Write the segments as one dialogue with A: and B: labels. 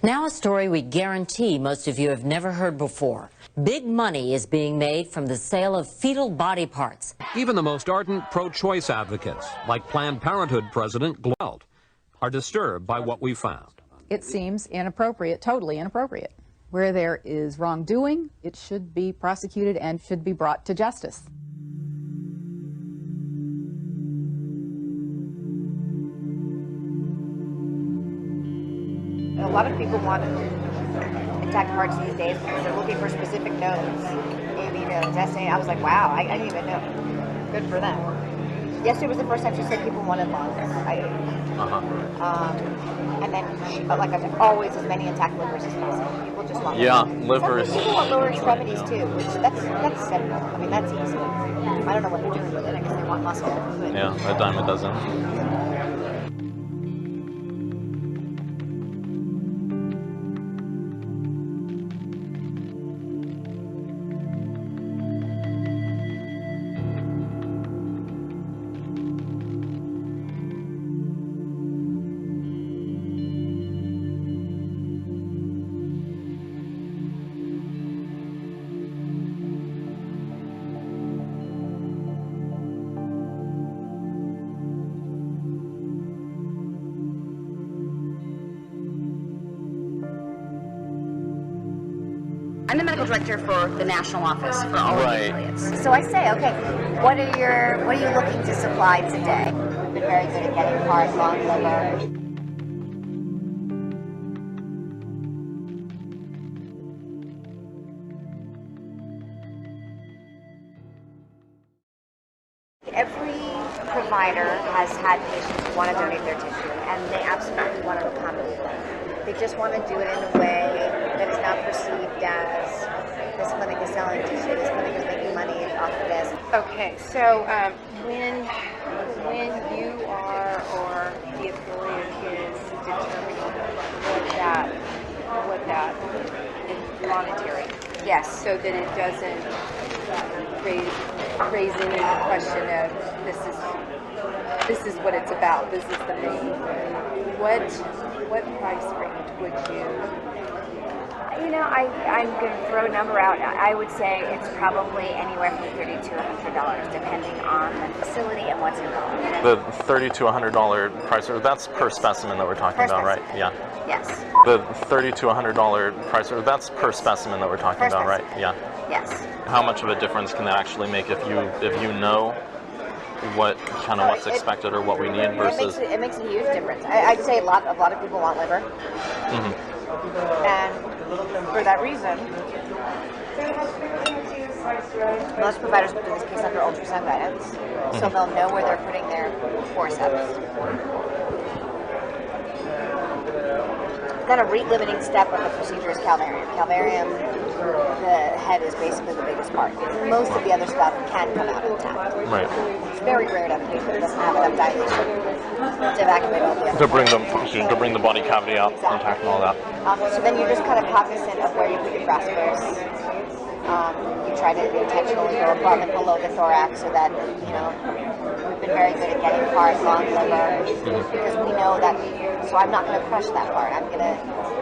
A: Now a story we guarantee most of you have never heard before. Big money is being made from the sale of fetal body parts.
B: Even the most ardent pro-choice advocates, like Planned Parenthood President Glenn, are disturbed by what we found.
C: It seems inappropriate, totally inappropriate. Where there is wrongdoing, it should be prosecuted and should be brought to justice.
D: A lot of people want intact parts these days because they're looking for specific nodes. Maybe, testing. I was like, wow, I didn't even know. Good for them. Yesterday was the first time she said people wanted lungs. And then, like I said, always as many intact livers as possible. People just want
E: livers.
D: Some people want lower extremities too, which that's simple. I mean, that's easy. I don't know what they're doing with it. I guess they want muscle.
E: Yeah, a dime a dozen.
F: I'm the medical director for the national office for all of the affiliates.
D: So I say, okay, what are you looking to supply today? We've been very good at getting heart, lung, liver. Every provider has had patients who want to donate their tissue, and they absolutely want to accommodate them. They just want to do it in a way that is not perceived as this clinic is selling tissue, this clinic is making money off of this.
G: Okay, so when you are or the affiliate is determining what that is monetary,
D: Yes.
G: so that it doesn't raise any question of this is what it's about. This is the main. What price range would you?
D: I'm going to throw a number out. I would say it's probably anywhere from $30 to $100, depending on the facility and what's involved.
E: The $30 to $100 price, that's per specimen that we're talking about, right? Yeah.
D: Yes.
E: The $30 to $100 price, that's per specimen that we're talking about, right? Yeah.
D: Yes.
E: How much of a difference can that actually make if you know what's expected or what we need versus?
D: It makes a huge difference. I'd say a lot of people want liver, and for that reason, most providers will do this case under ultrasound guidance, so they'll know where they're putting their forceps. Then a rate-limiting step of the procedure is cavalier. Cavalium, the head is basically the biggest part. Most of the other stuff can come out intact.
E: Right.
D: It's very rare to have a patient that doesn't have enough dilation to evacuate all the other
E: To bring the body cavity out intact and all that.
D: So then you're just kind of cognizant of where you put your graspers. You try to intentionally go above and below the thorax so that, we've been very good at getting heart, lung, liver, because we know that, so I'm not going to crush that part. I'm going to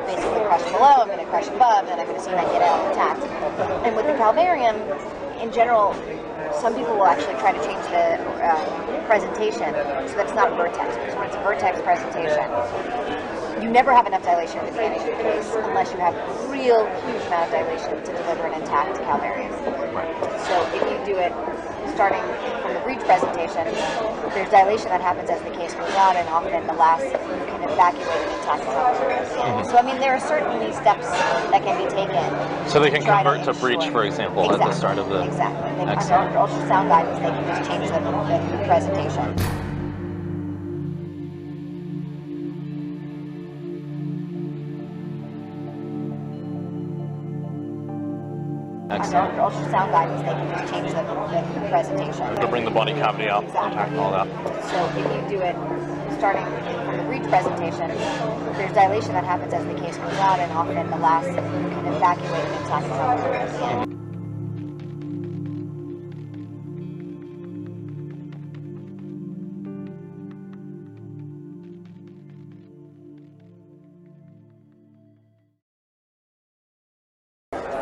D: basically crush below, I'm going to crush above, and I'm going to see if I can get it out intact. And with the calvarium, in general, some people will actually try to change the presentation so that it's not a vertex, because when it's a vertex presentation, you never have enough dilation for the antigen case unless you have a real huge amount of dilation to deliver an intact calvarium. So if you do it starting from the breech presentation, there's dilation that happens as the case goes out, and often the last you can evacuate an intact calvarium. So I mean, there are certainly steps that can be taken.
E: So they can convert to breech, for example, at the start of the.
D: Exactly. Under ultrasound guidance, they can just change the presentation. Under ultrasound guidance, they can just change the presentation.
E: To bring the body cavity out intact and all that.
D: So if you do it starting from the breech presentation, there's dilation that happens as the case goes out, and often the last you can evacuate an intact calvarium.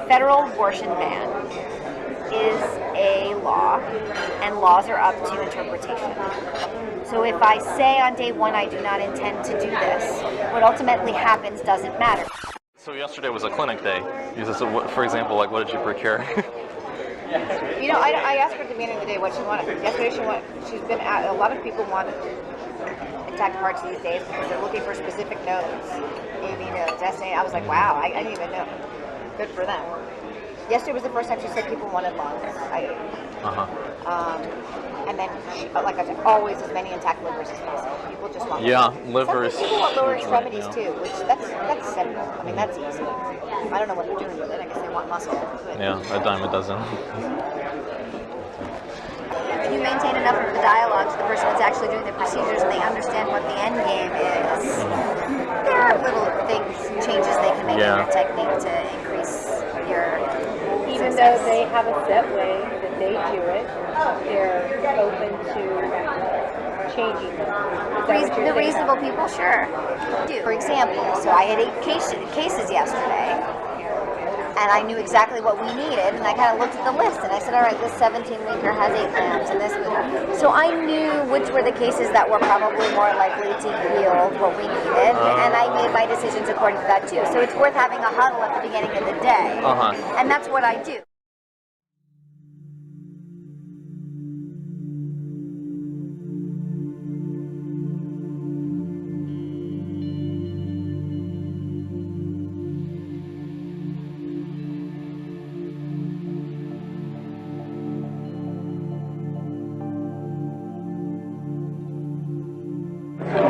D: federal abortion ban is a law, and laws are up to interpretation. So if I say on day one I do not intend to do this, what ultimately happens doesn't matter.
E: So yesterday was a clinic day. For example, like, what did you procure?
H: You know, I asked her at the beginning of the day what she wanted. Yesterday she's been at, a lot of people want intact parts these days because they're looking for specific nodes. AB nodes, SA. I was like, wow, I didn't even know. Good for them. Yesterday was the first time she said people wanted lungs. And then, like I said, always as many intact livers as possible. People just want
E: livers.
H: Some people want lower extremities too, which that's simple. I mean, that's easy. I don't know what they're doing with it. I guess they want muscle. But
E: Yeah, a dime a dozen.
D: If you maintain enough of the dialogue to the person that's actually doing the procedures and they understand what the end game is, there are little things, changes they can make in your technique to increase your
G: Even though they have a set way that they do it, they're open to changing them.
D: The reasonable people, sure. For example, so I had 8 cases yesterday, and I knew exactly what we needed, and I kind of looked at the list, and I said, all right, this 17-weeker has 8 grams, and this. So I knew which were the cases that were probably more likely to yield what we needed, and I made my decisions according to that too. So it's worth having a huddle at the beginning of the day, and that's what I do.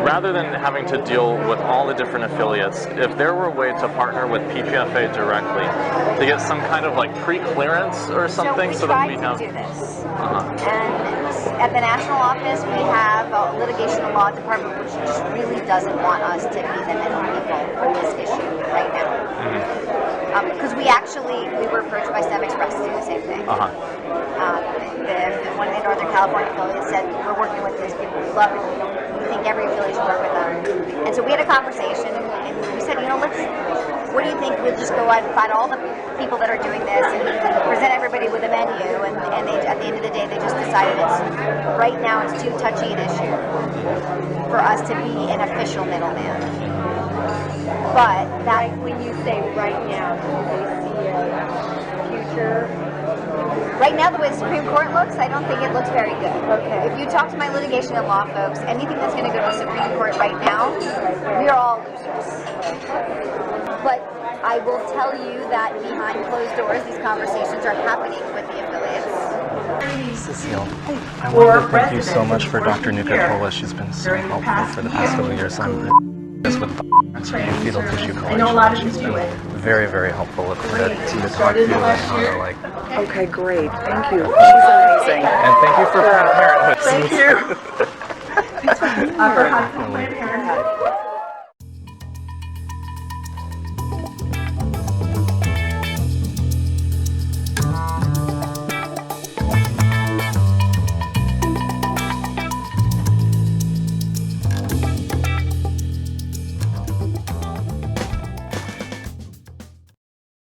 E: Rather than having to deal with all the different affiliates, if there were a way to partner with PPFA directly to get some kind of like pre-clearance or something, so that we have.
D: Do this. And at the national office, we have a litigation and law department, which just really doesn't want us to be the middle people on this issue right now. Because we were approached by STEM Express to do the same thing. One of the Northern California affiliates said, we're working with these people, we love it, we think every affiliate should work with them. And so we had a conversation, and we said, you know, what do you think we'll just go out and find all the people that are doing this and present everybody with a menu, and they, at the end of the day, they just decided right now it's too touchy an issue for us to be an official middleman. But that,
G: when you say right now, do they see a future?
D: Right now, the way the Supreme Court looks, I don't think it looks very good.
G: Okay.
D: If you talk to my litigation and law folks, anything that's going to go to the Supreme Court right now, we are all losers. But I will tell you that behind closed doors, these conversations are happening with the affiliates.
I: Cecile, I wanted to thank you so much for Dr. Nuka-Cola. She's been so helpful for the past couple of years. I'm just with fetal tissue collection. She's been very, very helpful with her to talk to you and how to like.
J: Okay, great. Thank you. She's amazing.
I: And thank you for Planned Parenthood.
J: Thank you. For Planned Parenthood.